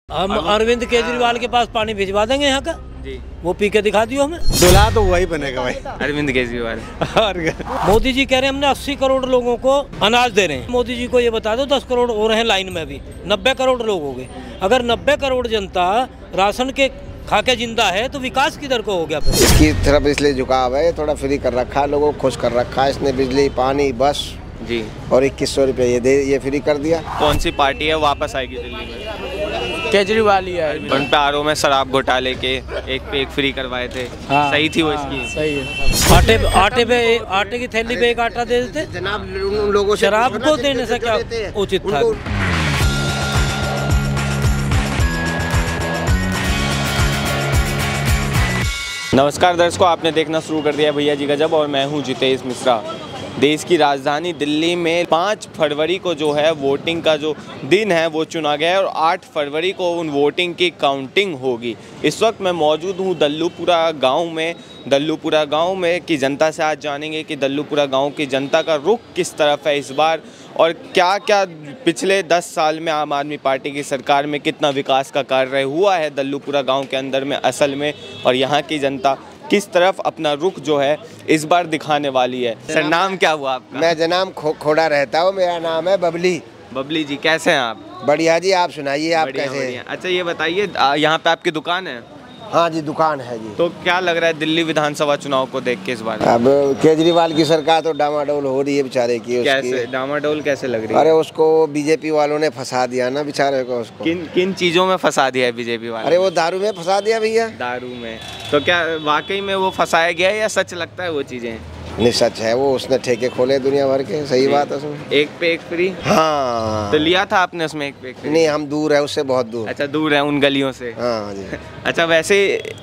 हम अरविंद केजरीवाल के पास पानी भिजवा देंगे यहाँ का जी, वो पी के दिखा दियो हमें। दूल्हा तो वही बनेगा भाई, अरविंद केजरीवाल। मोदी जी कह रहे हैं हमने 80 करोड़ लोगों को अनाज दे रहे हैं। मोदी जी को ये बता दो 10 करोड़ हो रहे हैं लाइन में, अभी 90 करोड़ लोग हो गए। अगर 90 करोड़ जनता राशन के खा के जिंदा है तो विकास किधर को हो गया फिर? इसकी तरफ इसलिए झुकाव है, थोड़ा फ्री कर रखा है, लोगों को खुश कर रखा है इसने, बिजली पानी बस जी, और 2100 रुपये ये फ्री कर दिया। कौन सी पार्टी है वापस आएगी दिल्ली में? केजरीवाल ही है। उन पे आरोप में शराब घोटाले के एक पे एक फ्री करवाए थे। हाँ, सही थी वो इसकी? सही है। आटे की थैली पे एक आटा दे देते जनाब, उन लोगों से शराब को देने से क्या उचित था? नमस्कार दर्शकों, आपने देखना शुरू कर दिया भैया जी गजब और मैं हूं जितेश मिश्रा। देश की राजधानी दिल्ली में 5 फरवरी को जो है वोटिंग का जो दिन है वो चुना गया है और 8 फरवरी को उन वोटिंग की काउंटिंग होगी। इस वक्त मैं मौजूद हूं दल्लूपुरा गांव में की जनता से आज जानेंगे कि दल्लूपुरा गांव की जनता का रुख किस तरफ है इस बार और क्या क्या पिछले 10 साल में आम आदमी पार्टी की सरकार में कितना विकास का कार्य हुआ है दल्लूपुरा गांव के अंदर में असल में, और यहाँ की जनता किस तरफ अपना रुख जो है इस बार दिखाने वाली है। सर, नाम क्या हुआ आपका? मैं जनाब खोड़ा रहता हूँ, मेरा नाम है बबली। बबली जी, कैसे हैं आप? बढ़िया जी, आप सुनाइए, आप कैसे हैं? अच्छा ये बताइए, यहाँ पे आपकी दुकान है? हाँ जी, दुकान है जी। तो क्या लग रहा है दिल्ली विधानसभा चुनाव को देख के इस बार? अब केजरीवाल की सरकार तो डामाडोल हो रही है बेचारे की। कैसे डामाडोल कैसे लग रही है? अरे उसको बीजेपी वालों ने फंसा दिया ना बेचारे को। उसको किन चीजों में फंसा दिया है बीजेपी वाले? अरे वो दारू में फंसा दिया भैया। दारू में? तो क्या वाकई में वो फंसाया गया है या सच लगता है वो चीजें? नहीं, सच है, वो उसने ठेके खोले दुनिया भर के। सही बात है उसमें। एक पे एक फ्री? हाँ। तो लिया था आपने उसमें एक पे एक फ्री? नहीं, हम दूर है उससे, बहुत दूर। अच्छा, दूर है उन गलियों से। हाँ जी। अच्छा, वैसे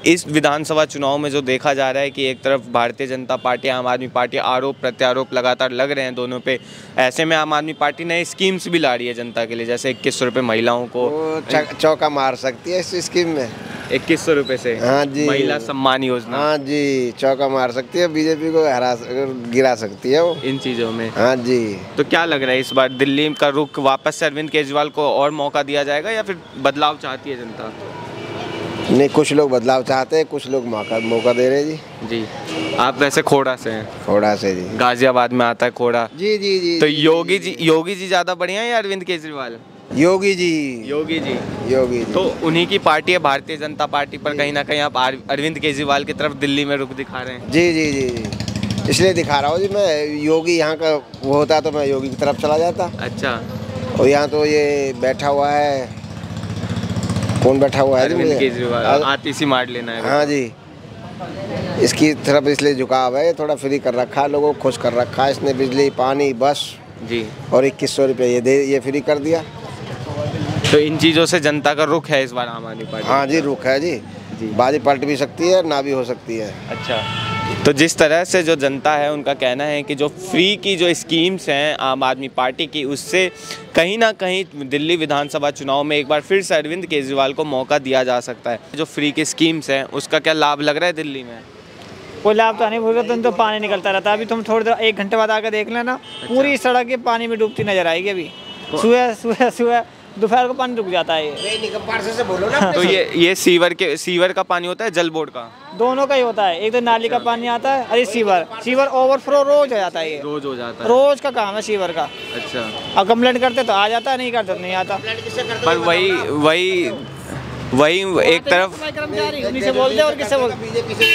इस विधानसभा चुनाव में जो देखा जा रहा है कि एक तरफ भारतीय जनता पार्टी, आम आदमी पार्टी, आरोप प्रत्यारोप लगातार लग रहे हैं दोनों पे। ऐसे में आम आदमी पार्टी नई स्कीम्स भी ला रही है जनता के लिए, जैसे 2100 रुपये महिलाओं को चौका मार सकती है इस स्कीम में। 2100 रुपये से? हाँ जी, महिला सम्मान योजना। हाँ जी, चौका मार सकती है, बीजेपी को गिरा सकती है वो इन चीज़ों में। हाँ जी। तो क्या लग रहा है इस बार दिल्ली का रुख वापस से अरविंद केजरीवाल को और मौका दिया जाएगा या फिर बदलाव चाहती है जनता? नहीं, कुछ लोग बदलाव चाहते हैं, कुछ लोग मौका दे रहे जी। जी, आप वैसे खोड़ा से हैं? खोड़ा से जी, गाजियाबाद में आता है खोड़ा। जी जी जी। तो योगी जी ज़्यादा बढ़िया है या अरविंद केजरीवाल? योगी जी। तो उन्हीं की पार्टी है भारतीय जनता पार्टी, पर कहीं ना कहीं आप अरविंद केजरीवाल की तरफ दिल्ली में रुख दिखा रहे हैं? जी जी जी, इसलिए दिखा रहा हूँ जी। मैं योगी यहाँ का वो होता तो मैं योगी की तरफ चला जाता। अच्छा। और यहाँ तो ये बैठा हुआ है, कौन बैठा हुआ है? अरविंद केजरीवाल। आतिशी मार लेना है। हाँ जी, इसकी तरफ इसलिए झुकाव है, थोड़ा फ्री कर रखा है, लोगों को खुश कर रखा है इसने, बिजली पानी बस जी, और 2100 रुपये ये फ्री कर दिया। तो इन चीज़ों से जनता का रुख है इस बार आम आदमी पार्टी? हाँ जी, रुख है जी। बाजी पलट भी सकती है, ना भी हो सकती है। अच्छा, तो जिस तरह से जो जनता है उनका कहना है कि जो फ्री की जो स्कीम्स हैं आम आदमी पार्टी की, उससे कहीं ना कहीं दिल्ली विधानसभा चुनाव में एक बार फिर से अरविंद केजरीवाल को मौका दिया जा सकता है। जो फ्री की स्कीम्स हैं उसका क्या लाभ लग रहा है दिल्ली में? कोई लाभ तो नहीं, पूरा दिन तो पानी निकलता रहता है। अभी तुम थोड़ी देर 1 घंटे बाद आकर देख लेना। अच्छा। पूरी सड़क के पानी में डूबती नजर आएगी। अभी सुबह दोपहर को पानी रुक जाता है। ये से बोलो ना। तो ये सीवर का पानी होता है, जल बोर्ड का? दोनों का ही होता है। एक तो नाली का पानी आता है, अरे सीवर ओवरफ्लो रोज हो जाता है। ये रोज हो जाता है? रोज का काम है सीवर का। अच्छा। अब कंप्लेंट करते तो आ जाता है, नहीं करते तो नहीं आता। पर वही एक तरफ कर्मचारी उन्हीं से बोलते और किससे बोलते? बीजेपी से।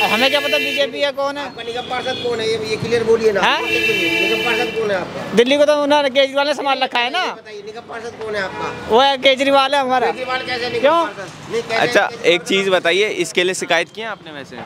हमें क्या पता बीजेपी है कौन है? निगम पार्षद कौन है ये क्लियर बोलिए ना। निगम पार्षद कौन है आपका? दिल्ली को तो उन्होंने केजरीवाल ने संभाल रखा है ना। निगम पार्षद कौन है आपका? वो है केजरीवाल है हमारा। क्यों? अच्छा, एक चीज़ बताइए, इसके लिए शिकायत की है आपने? वैसे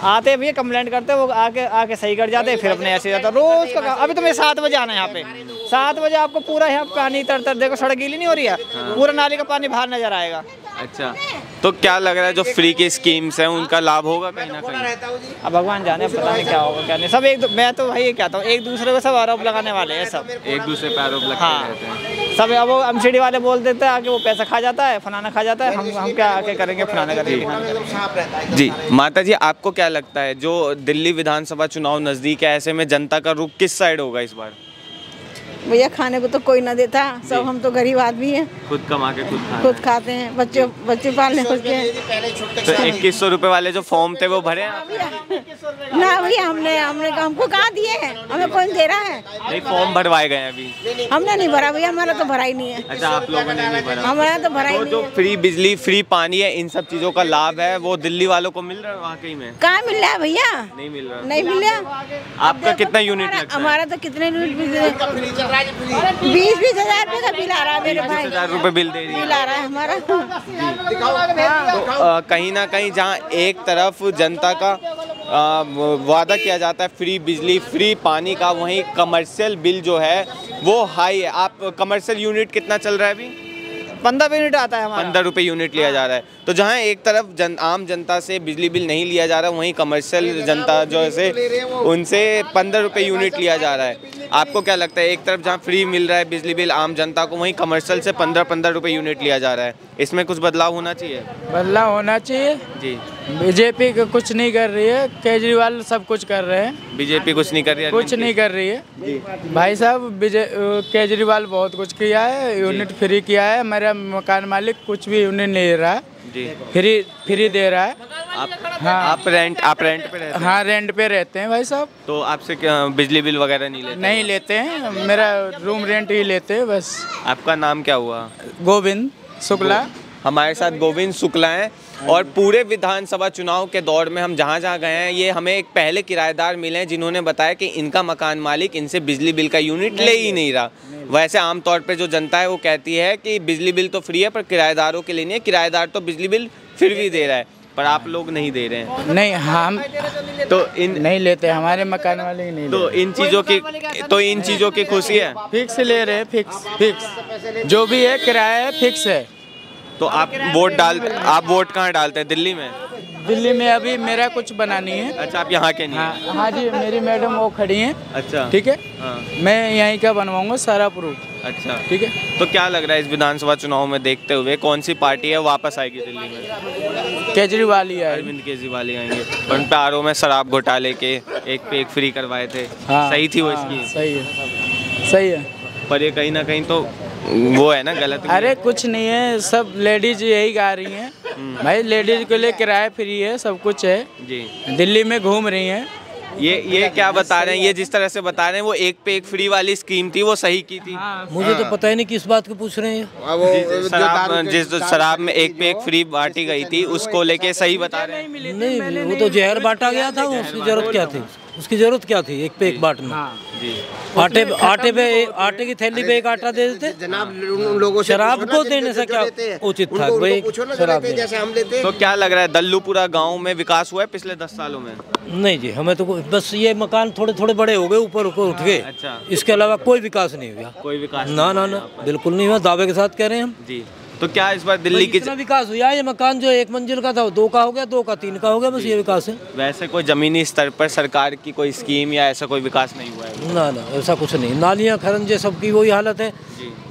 आते भैया कंप्लेंट करते, वो आके सही कर जाते, फिर अपने ऐसे जाता रोज का। अभी तुम्हें 7 बजे आना है यहाँ पे, 7 बजे आपको पूरा यहाँ पानी तर देखो, सड़क गीली नहीं हो रही है। हाँ। पूरा नाली का पानी बाहर नजर आएगा। अच्छा, तो क्या लग रहा है जो फ्री की स्कीम्स हैं उनका लाभ होगा कहीं ना कहीं? अब भगवान जाने, पता नहीं क्या होगा क्या नहीं। सब मैं तो भाई कहता हूँ, एक दूसरे को सब आरोप लगाने वाले हैं, सब एक दूसरे पे आरोप लगाते रहते हैं सब। अब वो एमसीडी वाले बोल देते हैं आके वो पैसा खा जाता है, फलाना खा जाता है, हम क्या आके करेंगे, फलाना करेंगे। जी माता जी, आपको क्या लगता है जो दिल्ली विधानसभा चुनाव नज़दीक है, ऐसे में जनता का रुख किस साइड होगा इस बार? भैया खाने को तो कोई ना देता, सब हम तो गरीब आदमी हैं, खुद कमा के खुद खाते हैं, बच्चे पालने खुद के। तो 2100 रुपए वाले जो फॉर्म थे वो भरे आप? ना भैया हमने हमको कहाँ दिए हैं, हमें कौन दे रहा है? नहीं, फॉर्म भरवाए गए अभी? हमने नहीं भरा भैया, हमारा तो भरा ही नहीं है। अच्छा, आप लोगों ने नहीं भरा? हमारा तो भरा ही नहीं जो है। फ्री बिजली, फ्री पानी है, इन सब चीजों का लाभ है, वो दिल्ली वालों को मिल रहा है वाकई में? कहाँ मिल रहा है भैया? नहीं मिल रहा। नहीं मिल रहा। आपका कितना यूनिट लगता है? हमारा तो कितने यूनिट 20-20 हजार रुपए का बिल आ रहा है मेरे भाई। 20,000 रुपए बिल दे रही है? बिल आ रहा है हमारा। तो कहीं ना कहीं जहाँ एक तरफ जनता का वादा किया जाता है फ्री बिजली, फ्री पानी का, वहीं कमर्शियल बिल जो है वो हाई है। आप कमर्शियल यूनिट कितना चल रहा है अभी? 15 यूनिट आता है हमारा। 15 रुपये यूनिट लिया जा रहा है। तो जहाँ एक तरफ आम जनता से बिजली बिल नहीं लिया जा रहा, वहीं कमर्शियल जनता जो है उनसे 15 रुपये यूनिट लिया जा रहा है। आपको क्या लगता है, एक तरफ जहाँ फ्री मिल रहा है बिजली बिल आम जनता को, वहीं कमर्शियल से 15-15 रुपये यूनिट लिया जा रहा है, इसमें कुछ बदलाव होना चाहिए? बदलाव होना चाहिए जी। बीजेपी कुछ नहीं कर रही है, केजरीवाल सब कुछ कर रहे हैं। बीजेपी कुछ नहीं कर रही है? कुछ नहीं कर रही है भाई साहब। केजरीवाल बहुत कुछ किया है, यूनिट फ्री किया है। मेरा मकान मालिक कुछ भी यूनिट नहीं दे रहा है जी, फ्री दे रहा है। आप रेंट पे रहते हैं? हाँ, रेंट पे रहते हैं भाई साहब। तो आपसे बिजली बिल वगैरह नहीं लेते? नहीं लेते हैं, मेरा रूम रेंट ही लेते हैं बस। आपका नाम क्या हुआ? गोविंद शुक्ला। हमारे साथ गोविंद शुक्ला हैं। और पूरे विधानसभा चुनाव के दौर में हम जहाँ जहाँ गए हैं, ये हमें एक पहले किराएदार मिले हैं जिन्होंने बताया कि इनका मकान मालिक इनसे बिजली बिल का यूनिट ले ही नहीं रहा। वैसे आमतौर पे जो जनता है वो कहती है कि बिजली बिल तो फ्री है पर किराएदारों के लिए नहीं है, किराएदार तो बिजली बिल फिर भी दे रहा है, पर आप लोग नहीं दे रहे हैं। नहीं, हम तो इन नहीं लेते, हमारे मकान वाले नहीं तो लेते। इन चीज़ों की खुशी है? फिक्स ले रहे हैं, फिक्स जो भी है किराया है, फिक्स है। तो आप वोट कहाँ डालते हैं? दिल्ली में? दिल्ली में अभी मेरा कुछ बना नहीं है। अच्छा, आप यहाँ के नहीं? हाँ जी, मेरी मैडम वो खड़ी हैं। अच्छा, ठीक है। हाँ। मैं यहीं का बनवाऊंगा सारा प्रूफ। अच्छा, ठीक है। तो क्या लग रहा है इस विधानसभा चुनाव में देखते हुए कौन सी पार्टी है वापस आएगी दिल्ली में? केजरीवाल ही आएगी। अरविंद केजरीवाल ही आएंगे। उन पे आरोप में शराब घोटाले के एक पे एक फ्री करवाए थे। हाँ, सही थी वो हाँ, इसकी? सही है। पर ये कहीं ना कहीं तो वो है ना, गलत। अरे कुछ नहीं है, सब लेडीज यही गा रही हैं भाई, लेडीज के लिए किराया फ्री है, सब कुछ है जी। दिल्ली में घूम रही हैं। ये क्या बता रहे हैं, ये जिस तरह से बता रहे हैं वो एक पे एक फ्री वाली स्कीम थी, वो सही की थी? मुझे तो पता ही नहीं किस बात को पूछ रहे हैं। जिस शराब में एक पे एक फ्री बांटी गई थी उसको लेके सही बता रहे हैं? नहीं, वो तो जहर बांटा गया था, उसकी जरूरत क्या थी? उसकी जरूरत क्या थी एक पे एक बांटना? जी। आटे की थैली पे एक आटा दे देते जनाब, उन लोगों से शराब को देने से क्या उचित था भाई? शराब जैसे हम लेते। तो क्या लग रहा है, दल्लूपुरा गांव में विकास हुआ है पिछले 10 सालों में? नहीं जी, हमें तो बस ये मकान थोड़े थोड़े बड़े हो गए, ऊपर उठ गए। अच्छा, इसके अलावा कोई विकास नहीं हुआ। कोई विकास? ना, बिल्कुल नहीं हुआ, दावे के साथ कह रहे हैं हम जी। तो क्या इस बार दिल्ली की कितना विकास हुआ? ये मकान जो 1 मंजिल का था वो 2 का हो गया, 2 का 3 का हो गया, बस ये विकास है। वैसे कोई जमीनी स्तर पर सरकार की कोई स्कीम या ऐसा कोई विकास नहीं हुआ है? ना, ऐसा कुछ नहीं। नालियाँ खरंजे सबकी वही हालत है।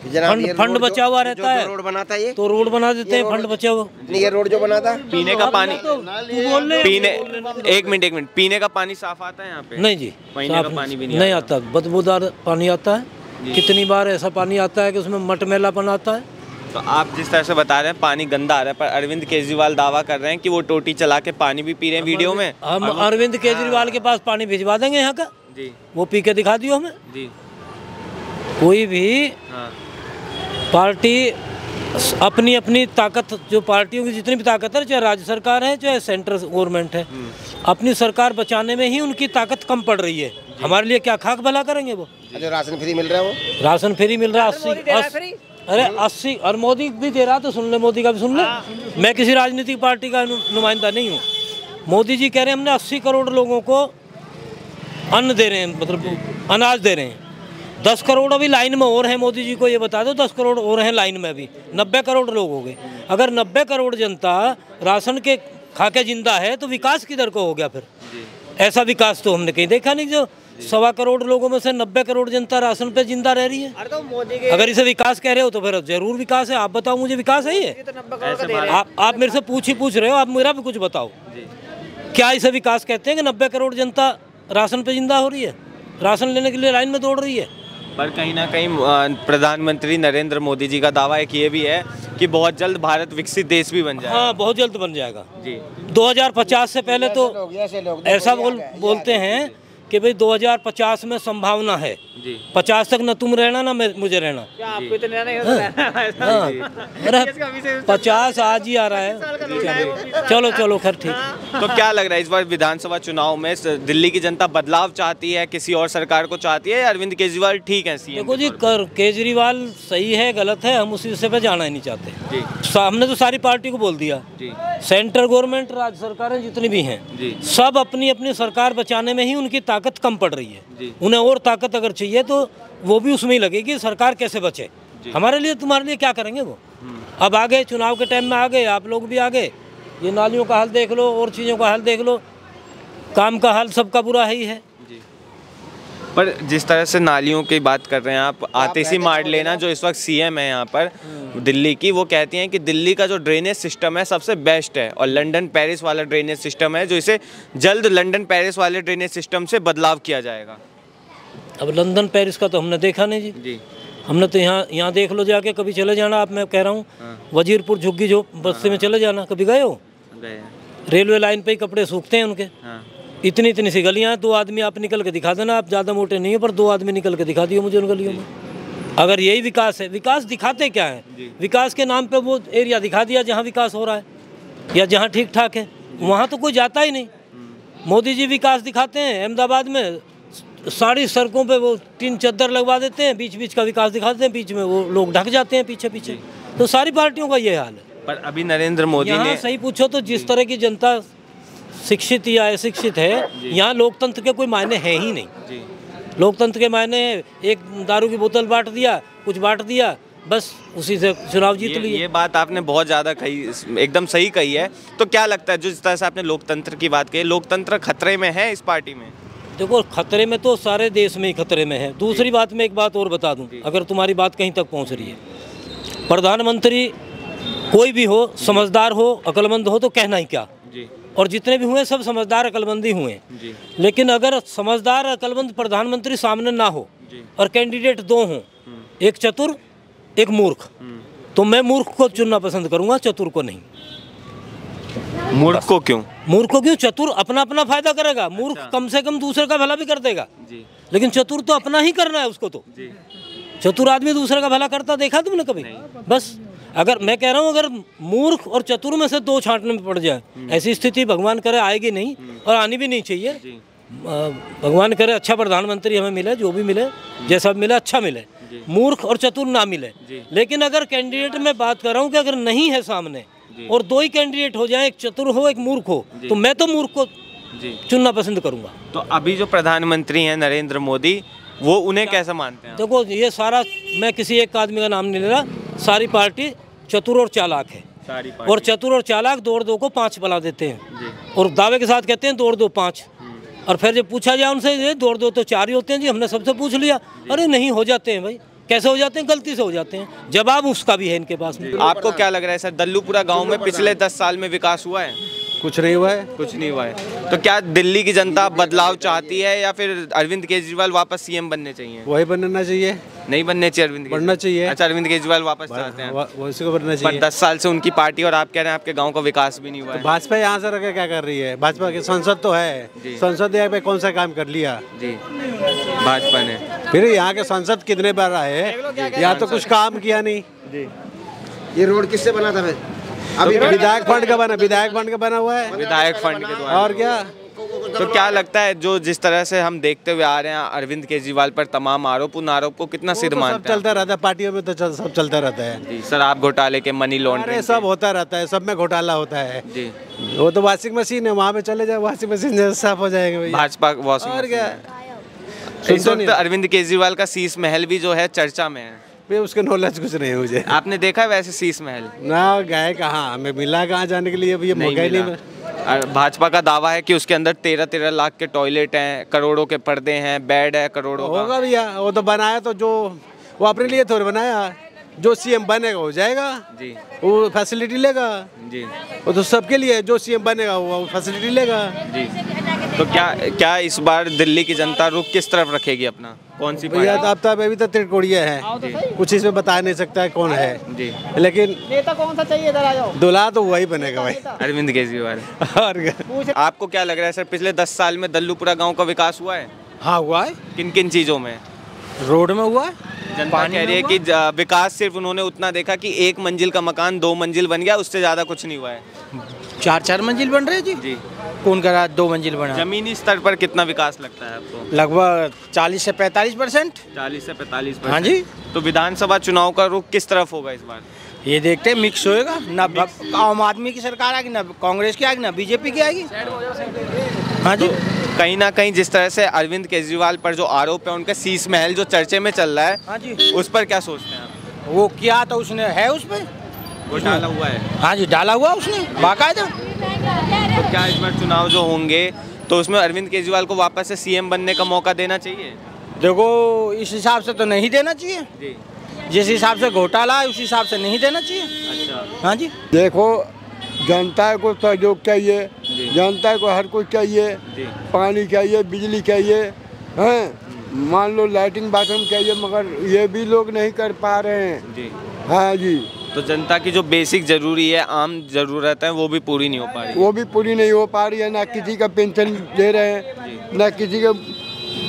फंड बचा हुआ रहता है, रोड बनाता है, ये तो रोड बना देते हैं, फंड बचा हुआ। नहीं, ये रोड जो बनाता पीने का पानी, एक मिनट, पीने का पानी साफ आता है यहाँ पे? नहीं जी, पीने का पानी भी नहीं आता, बदबूदार पानी आता है। कितनी बार ऐसा पानी आता है कि उसमें मटमैलापन आता है। तो आप जिस तरह से बता रहे हैं पानी गंदा आ रहा है, पर अरविंद केजरीवाल दावा कर रहे हैं कि वो टोटी चला के पानी भी पी रहे हैं वीडियो में। हम अरविंद केजरीवाल के पास पानी भिजवा देंगे यहाँ का जी, वो पी के दिखा दियो हमें जी। कोई भी पार्टी अपनी अपनी ताकत, जो पार्टियों की जितनी भी ताकत है, चाहे राज्य सरकार है चाहे सेंट्रल गवर्नमेंट है, अपनी सरकार बचाने में ही उनकी ताकत कम पड़ रही है। हमारे लिए क्या खाक भला करेंगे वो? जो राशन फ्री मिल रहा है, वो राशन फ्री मिल रहा है 80 और मोदी भी दे रहा, तो सुन ले, मोदी का भी सुन ले। मैं किसी राजनीतिक पार्टी का नुमाइंदा नहीं हूँ। मोदी जी कह रहे हैं हमने 80 करोड़ लोगों को अन्न दे रहे हैं, मतलब अनाज दे रहे हैं। 10 करोड़ अभी लाइन में और हैं, मोदी जी को ये बता दो 10 करोड़ और हैं लाइन में अभी, 90 करोड़ लोग हो गए। अगर 90 करोड़ जनता राशन के खा के जिंदा है तो विकास किधर को हो गया फिर? ऐसा विकास तो हमने कहीं देखा नहीं। जो 1.25 करोड़ लोगों में से 90 करोड़ जनता राशन पे जिंदा रह रही है। अगर इसे विकास कह रहे हो तो फिर जरूर विकास है। आप बताओ मुझे, विकास है ये? आप मेरे से पूछ रहे हो, आप मेरा भी कुछ बताओ। क्या इसे विकास कहते हैं कि 90 करोड़ जनता राशन पे जिंदा हो रही है, राशन लेने के लिए लाइन में दौड़ रही है? पर कहीं ना कहीं प्रधानमंत्री नरेंद्र मोदी जी का दावा है कि ये भी है कि बहुत जल्द भारत विकसित देश भी बन जाएगा। हाँ, बहुत जल्द बन जाएगा जी। 2050 से पहले तो ऐसा बोलते हैं कि भाई 2050 में संभावना है जी। 50 तक न तुम रहना ना मुझे रहना। क्या आपको इतना नहीं होता? अरे 50 आज ही आ रहा है। चलो चलो खैर ठीक। तो क्या लग रहा है इस बार विधानसभा चुनाव में दिल्ली की जनता बदलाव चाहती है, किसी और सरकार को चाहती है, या अरविंद केजरीवाल ठीक है सीएम? देखो जी, केजरीवाल सही है गलत है, हम उसी से पे जाना ही नहीं चाहते जी। हमने तो सारी पार्टी को बोल दिया जी। सेंट्रल गवर्नमेंट, राज्य सरकारें जितनी भी हैं जी। सब अपनी अपनी सरकार बचाने में ही उनकी ताकत कम पड़ रही है जी। उन्हें और ताकत अगर चाहिए तो वो भी उसमें ही लगेगी, सरकार कैसे बचे। हमारे लिए तुम्हारे लिए क्या करेंगे वो। अब आ गए चुनाव के टाइम में, आ गए आप लोग भी आ गए, ये नालियों का हाल देख लो और चीज़ों का हाल देख लो, काम का हाल सबका बुरा ही है। पर जिस तरह से नालियों की बात कर रहे हैं आप, आतिशी मार्लेना जो इस वक्त सीएम है यहाँ पर दिल्ली की, वो कहती हैं कि दिल्ली का जो ड्रेनेज सिस्टम है सबसे बेस्ट है और लंदन पेरिस वाला ड्रेनेज सिस्टम है, जो इसे जल्द लंदन पेरिस वाले ड्रेनेज सिस्टम से बदलाव किया जाएगा। अब लंदन पेरिस का तो हमने देखा नहीं जी। हमने तो यहाँ देख लो जाके, कभी चले जाना आप, मैं कह रहा हूँ वजीरपुर झुग्गी जो बस्ती में चले जाना, कभी गए हो? रेलवे लाइन पे ही कपड़े सूखते हैं उनके। इतनी इतनी सी गलियाँ हैं, 2 आदमी आप निकल के दिखा देना, आप ज़्यादा मोटे नहीं हो पर 2 आदमी निकल के दिखा दियो मुझे उन गलियों में। अगर यही विकास है, विकास दिखाते क्या है? विकास के नाम पे वो एरिया दिखा दिया जहाँ विकास हो रहा है या जहाँ ठीक ठाक है, वहाँ तो कोई जाता ही नहीं। मोदी जी विकास दिखाते हैं, अहमदाबाद में सारी सड़कों पे वो 3 चद्दर लगवा देते हैं, बीच बीच का विकास दिखाते हैं, बीच में वो लोग ढक जाते हैं पीछे पीछे। तो सारी पार्टियों का ये हाल है। पर अभी नरेंद्र मोदी ने सही पूछो तो जिस तरह की जनता शिक्षित या अशिक्षित है, यहाँ लोकतंत्र के कोई मायने हैं ही नहीं। लोकतंत्र के मायने एक दारू की बोतल बांट दिया, कुछ बांट दिया, बस उसी से चुनाव जीत लिए। ये बात आपने बहुत ज़्यादा कही, एकदम सही कही है। तो क्या लगता है, जो जिस तरह से आपने लोकतंत्र की बात कही, लोकतंत्र खतरे में है इस पार्टी में? देखो, खतरे में तो सारे देश में ही खतरे में है। दूसरी बात मैं एक बात और बता दूं, अगर तुम्हारी बात कहीं तक पहुंच रही है, प्रधानमंत्री कोई भी हो, समझदार हो, अक्लमंद हो तो कहना ही क्या। और जितने भी हुए सब समझदार अक्लमंद ही हुए। लेकिन अगर समझदार अक्लमंद प्रधानमंत्री सामने ना हो और कैंडिडेट 2 हों, एक चतुर एक मूर्ख, तो मैं मूर्ख को चुनना पसंद करूंगा, चतुर को नहीं। मूर्ख को क्यों? मूर्ख को क्यों? चतुर अपना अपना फायदा करेगा, मूर्ख कम से कम दूसरे का भला भी कर देगा। लेकिन चतुर तो अपना ही करना है उसको। तो चतुर आदमी दूसरे का भला करता देखा तुमने कभी? बस अगर मैं कह रहा हूँ, अगर मूर्ख और चतुर में से 2 छांटने में पड़ जाए, ऐसी स्थिति भगवान करे आएगी नहीं और आनी भी नहीं चाहिए। भगवान करे अच्छा प्रधानमंत्री हमें मिले, जो भी मिले, जैसा भी मिले अच्छा मिले, मूर्ख और चतुर ना मिले। लेकिन अगर कैंडिडेट में बात कर रहा हूँ कि अगर नहीं है सामने और 2 ही कैंडिडेट हो जाए, एक चतुर हो एक मूर्ख हो, तो मैं तो मूर्ख को चुनना पसंद करूँगा। तो अभी जो प्रधानमंत्री हैं नरेंद्र मोदी, वो उन्हें कैसे मानते हैं? देखो, ये सारा, मैं किसी एक आदमी का नाम नहीं ले रहा, सारी पार्टी चतुर और चालाक है। और चतुर और चालाक 2 और 2 को 5 बना देते हैं और दावे के साथ कहते हैं 2 और 2 5। और फिर जब पूछा जाए उनसे, 2 और 2 तो 4 ही होते हैं जी, हमने सबसे पूछ लिया। अरे नहीं, हो जाते हैं भाई। कैसे हो जाते हैं? गलती से हो जाते हैं। जवाब उसका भी है इनके पास में। आपको क्या लग रहा है सर, दल्लूपुरा गांव में पिछले 10 साल में विकास हुआ है? कुछ नहीं हुआ है। कुछ नहीं हुआ है। तो क्या दिल्ली की जनता बदलाव चाहती है, या फिर अरविंद केजरीवाल वापस सीएम बनने चाहिए? वही बनना चाहिए। नहीं बनने चाहिए अरविंद? बनना चाहिए। अच्छा, अरविंद केजरीवाल वापस चाहते हैं, वैसे को बनना चाहिए। पर 10 साल से उनकी पार्टी और आप कह रहे हैं आपके गांव का विकास भी नहीं हुआ है। भाजपा यहाँ से रखे क्या कर रही है? भाजपा की संसद तो है, संसद पे कौन सा काम कर लिया जी भाजपा ने? फिर यहाँ के संसद कितने बार आए, यहाँ तो कुछ काम किया नहीं जी। ये रोड किससे बना था फिर? अभी विधायक फंड का बना, विधायक फंड का बना हुआ है, विधायक फंड के द्वारा। और क्या? तो क्या लगता है, जो जिस तरह से हम देखते हुए आ रहे हैं अरविंद केजरीवाल पर तमाम आरोप, उन आरोप को कितना सिद्ध मानते हैं? चलता रहता है पार्टियों में, तो सब चलता रहता है जी। शराब घोटाले के, मनी लॉन्ड्रिंग, सब होता रहता है, सब में घोटाला होता है जी। वो तो वॉशिंग मशीन है, वहाँ पे चले जाए, वॉशिंग मशीन साफ हो जाएंगे भाजपा वॉशिंग। और क्या? इस वक्त अरविंद केजरीवाल का शीश महल भी जो है चर्चा में है। भाई उसके नॉलेज कुछ नहीं है मुझे। आपने देखा है वैसे शीश महल? ना गए कहाँ, हमें मिला कहाँ जाने के लिए, ये मौका ही नहीं। भाजपा का दावा है कि उसके अंदर 13-13 लाख के टॉयलेट हैं, करोड़ों के पर्दे हैं, बेड है करोड़ों का। होगा भैया, वो तो बनाया तो जो वो अपने लिए थोड़ी बनाया, जो सीएम बनेगा हो जाएगा जी, वो फैसिलिटी लेगा जी। वो तो सबके लिए, जो सीएम बनेगा वो फैसिलिटी लेगा जी। तो क्या इस बार दिल्ली की जनता रुख किस तरफ रखेगी अपना? कौन सी भैया पार्टी? अब अभी तो त्रिकोणीय है, कुछ इसमें बता नहीं सकता है कौन है जी, लेकिन नेता कौन सा चाहिए, इधर आ जाओ। दूल्हा तो वही बनेगा भाई। अरविंद केजरीवाल। और क्या? आपको क्या लग रहा है सर, पिछले 10 साल में दल्लूपुरा गांव का विकास हुआ है? हाँ हुआ है, किन किन चीज़ों में? रोड में हुआ है, जनता कह रही है कि विकास सिर्फ उन्होंने उतना देखा कि 1 मंजिल का मकान 2 मंजिल बन गया, उससे ज़्यादा कुछ नहीं हुआ है। 4-4 मंजिल बन रहे जी। जी, कौन कर रहा है 2 मंजिल बना? जमीनी स्तर पर कितना विकास लगता है आपको? लगभग 40 से 45%। 40 से 45%। हाँ जी। तो विधानसभा चुनाव का रुख किस तरफ होगा इस बार? ये देखते हैं मिक्स होएगा ना, आम आदमी की सरकार आएगी ना कांग्रेस की आएगी ना बीजेपी की आएगी। हाँ जी। कहीं ना कहीं जिस तरह से अरविंद केजरीवाल पर जो आरोप है उनका शीश महल जो चर्चे में चल रहा है, हाँ जी, उस पर क्या सोचते हैं आप? वो किया तो उसने है उस पर घोटाला हुआ है। हाँ जी, डाला हुआ उसने बाकायदा। तो क्या इस बार चुनाव जो होंगे तो उसमें अरविंद केजरीवाल को वापस से सीएम बनने का मौका देना चाहिए? देखो इस हिसाब से तो नहीं देना चाहिए जी। जिस हिसाब से घोटाला है उस हिसाब से नहीं देना चाहिए। अच्छा। हाँ जी। देखो जनता को सहयोग चाहिए, जी। जनता को हर कुछ चाहिए, जी। पानी चाहिए, बिजली चाहिए, हैं मान लो लैट्रिन बाथरूम चाहिए, मगर ये भी लोग नहीं कर पा रहे हैं। जी। हाँ जी, तो जनता की जो बेसिक जरूरी है, आम जरूरत है, वो भी पूरी नहीं हो पा रही। वो भी पूरी नहीं हो पा रही है। ना किसी का पेंशन दे रहे हैं, ना किसी का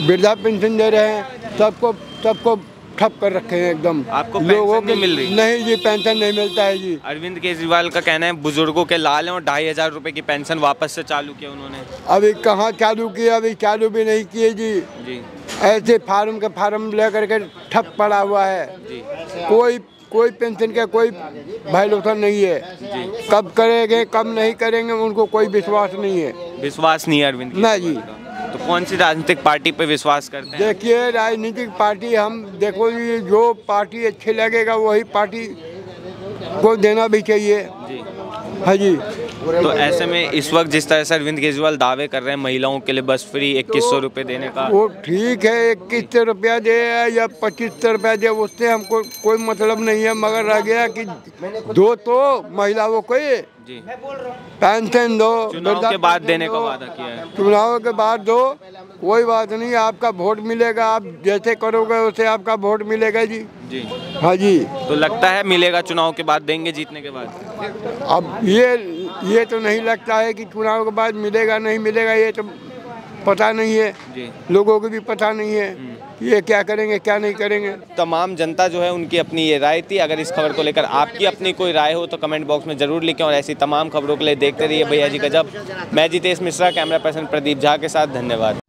वृद्धा पेंशन दे रहे हैं, सबको ठप कर रखे हैं एकदम। आपको पेंशन नहीं मिल रही? नहीं जी, पेंशन नहीं मिलता है जी। अरविंद केजरीवाल का कहना है बुजुर्गों के लाल हैं और 2500 रुपए की पेंशन वापस से चालू किया उन्होंने। अभी कहाँ चालू किया, अभी चालू भी नहीं किए जी। जी। ऐसे फार्म के फार्म लेकर के ठप पड़ा हुआ है जी। कोई पेंशन का कोई वैल्यूशन नहीं है। कब करेंगे कब नहीं करेंगे उनको कोई विश्वास नहीं है। विश्वास नहीं है अरविंद नहीं जी। केजरीवाल का। तो कौन सी राजनीतिक पार्टी पे विश्वास करते हैं? देखिए राजनीतिक पार्टी हम देखो जी, जो पार्टी अच्छी लगेगा वही पार्टी को देना भी चाहिए। जी। हाँ जी। तो ऐसे में इस वक्त जिस तरह से अरविंद केजरीवाल दावे कर रहे हैं महिलाओं के लिए बस फ्री 2100 रुपये देने का, वो ठीक है, 2100 रुपया दे या 2500 रुपया दे, उससे हमको कोई मतलब नहीं है, मगर रह गया कि दो तो महिलाओं को जी पेंशन दो, चुनाव के बाद देने का वादा किया है। चुनाव के बाद दो, कोई बात नहीं, आपका वोट मिलेगा, आप जैसे करोगे वैसे आपका वोट मिलेगा जी। जी। हाँ जी। तो लगता है मिलेगा चुनाव के बाद, देंगे जीतने के बाद? अब ये तो नहीं लगता है कि चुनाव के बाद मिलेगा नहीं मिलेगा, ये तो पता नहीं है जी। लोगों को भी पता नहीं है ये क्या करेंगे क्या नहीं करेंगे। तमाम जनता जो है उनकी अपनी ये राय थी। अगर इस खबर को लेकर आपकी अपनी कोई राय हो तो कमेंट बॉक्स में जरूर लिखें और ऐसी तमाम खबरों के लिए देखते रहिए भैया जी गजब। मैं जितेश मिश्रा, कैमरा पर्सन प्रदीप झा के साथ, धन्यवाद।